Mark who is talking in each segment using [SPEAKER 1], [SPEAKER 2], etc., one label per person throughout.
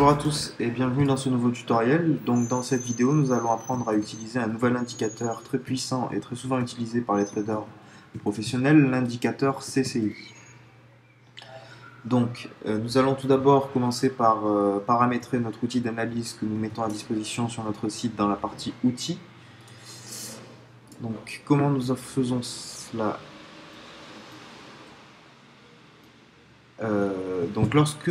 [SPEAKER 1] Bonjour à tous et bienvenue dans ce nouveau tutoriel. Donc dans cette vidéo, nous allons apprendre à utiliser un nouvel indicateur très puissant et très souvent utilisé par les traders professionnels, l'indicateur CCI. Donc nous allons tout d'abord commencer par paramétrer notre outil d'analyse que nous mettons à disposition sur notre site dans la partie outils. Donc comment nous faisons cela? Donc lorsque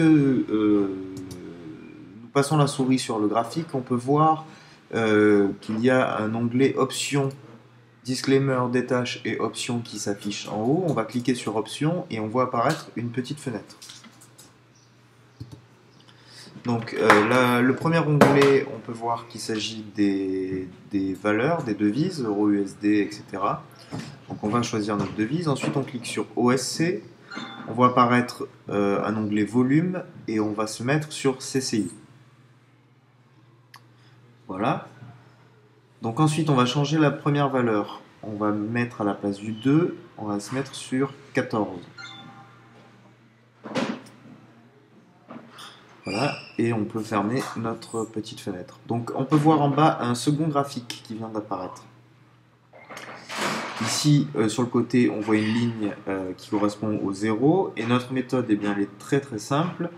[SPEAKER 1] nous passons la souris sur le graphique, on peut voir qu'il y a un onglet Options, Disclaimer, Détache et Options qui s'affiche en haut. On va cliquer sur Options et on voit apparaître une petite fenêtre. Donc le premier onglet, on peut voir qu'il s'agit des valeurs, des devises, euro, USD, etc. Donc on va choisir notre devise. Ensuite, on clique sur OSC. On voit apparaître un onglet volume et on va se mettre sur CCI. Voilà. Donc ensuite, on va changer la première valeur. On va mettre à la place du 2, on va se mettre sur 14. Voilà, et on peut fermer notre petite fenêtre. Donc on peut voir en bas un second graphique qui vient d'apparaître. Ici, sur le côté, on voit une ligne qui correspond au 0. Et notre méthode, eh bien, elle est très très simple.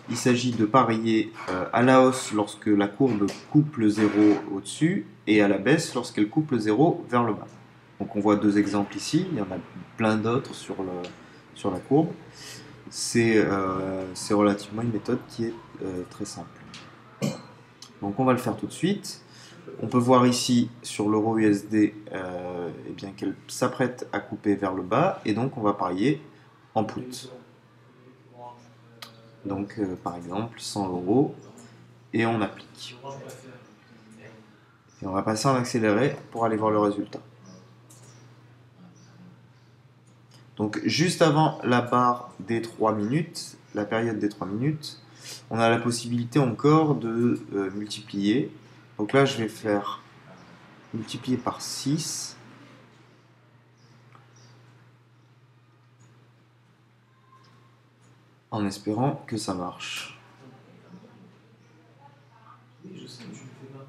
[SPEAKER 1] Il s'agit de parier à la hausse lorsque la courbe coupe le 0 au-dessus et à la baisse lorsqu'elle coupe le 0 vers le bas. Donc on voit deux exemples ici. Il y en a plein d'autres sur la courbe. C'est relativement une méthode qui est très simple. Donc on va le faire tout de suite. On peut voir ici sur l'euro USD eh bien qu'elle s'apprête à couper vers le bas et donc on va parier en put. Donc par exemple 100 euros et on applique. Et on va passer en accéléré pour aller voir le résultat. Donc juste avant la barre des 3 minutes, la période des 3 minutes, on a la possibilité encore de multiplier. Donc là je vais faire multiplier par 6. En espérant que ça marche. Oui, je sais, je le fais pas.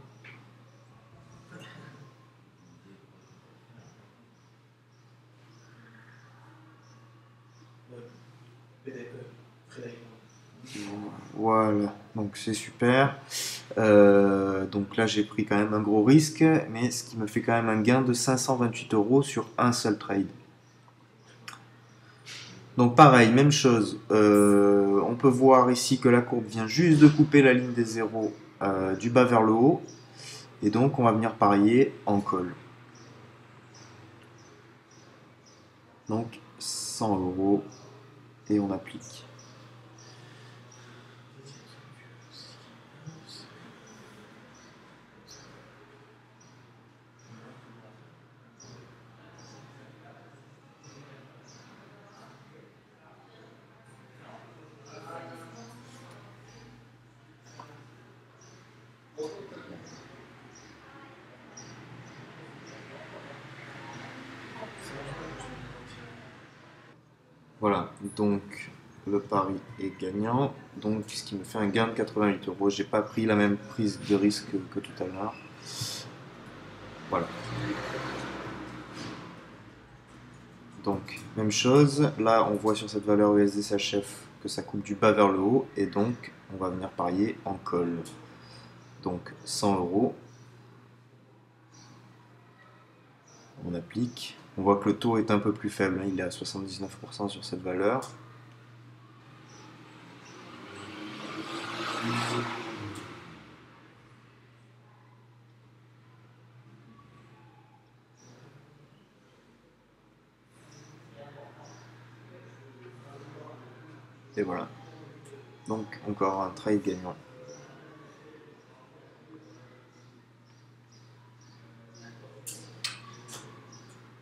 [SPEAKER 1] Voilà, donc c'est super. Donc là j'ai pris quand même un gros risque, mais ce qui me fait quand même un gain de 528 euros sur un seul trade. Donc pareil, même chose. On peut voir ici que la courbe vient juste de couper la ligne des zéros du bas vers le haut. Et donc on va venir parier en call. Donc 100 euros et on applique. Voilà, donc le pari est gagnant, donc ce qui me fait un gain de 88 euros. J'ai pas pris la même prise de risque que tout à l'heure. Voilà. Donc, même chose, là on voit sur cette valeur USD/CHF que ça coupe du bas vers le haut, et donc on va venir parier en call. Donc 100 euros. On applique. On voit que le taux est un peu plus faible, il est à 79% sur cette valeur. Et voilà. Donc encore un trade gagnant.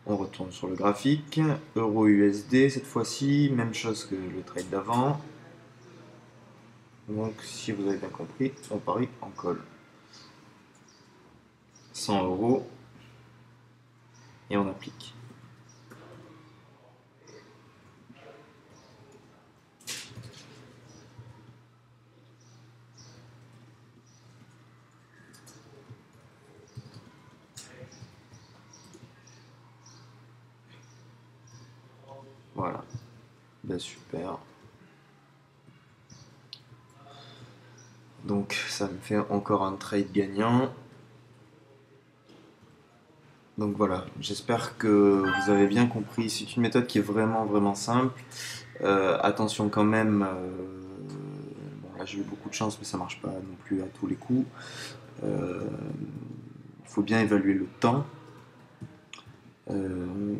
[SPEAKER 1] On retourne sur le graphique. Euro USD cette fois-ci, même chose que le trade d'avant. Donc si vous avez bien compris, on parie en call. 100 euros et on applique. Voilà, ben, super. Donc ça me fait encore un trade gagnant. Donc voilà, j'espère que vous avez bien compris. C'est une méthode qui est vraiment vraiment simple. Attention quand même, bon, là j'ai eu beaucoup de chance, mais ça marche pas non plus à tous les coups. Euh, il faut bien évaluer le temps. Euh,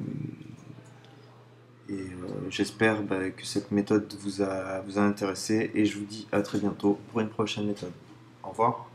[SPEAKER 1] J'espère bah, que cette méthode vous a intéressé et je vous dis à très bientôt pour une prochaine méthode. Au revoir.